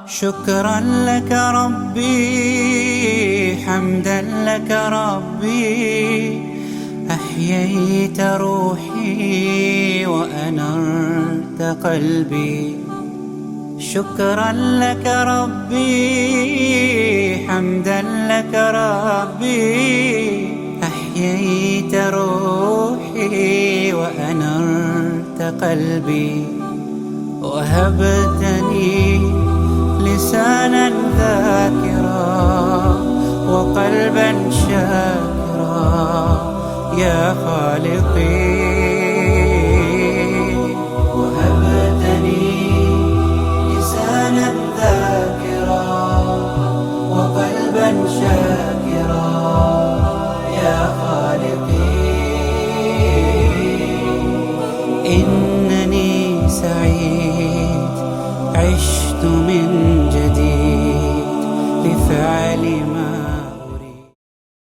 شكرا لك ربي، حمدا لك ربي، أحييت روحي وأنرت قلبي. شكرا لك ربي، حمدا لك ربي، أحييت روحي وأنرت قلبي. وهبتني لسانا ذاكرا وقلبا شاكرا يا خالقي. وهبتني لسانا ذاكرا وقلبا شاكرا يا خالقي. إنني سعيد، عشت من جديد لفعل ما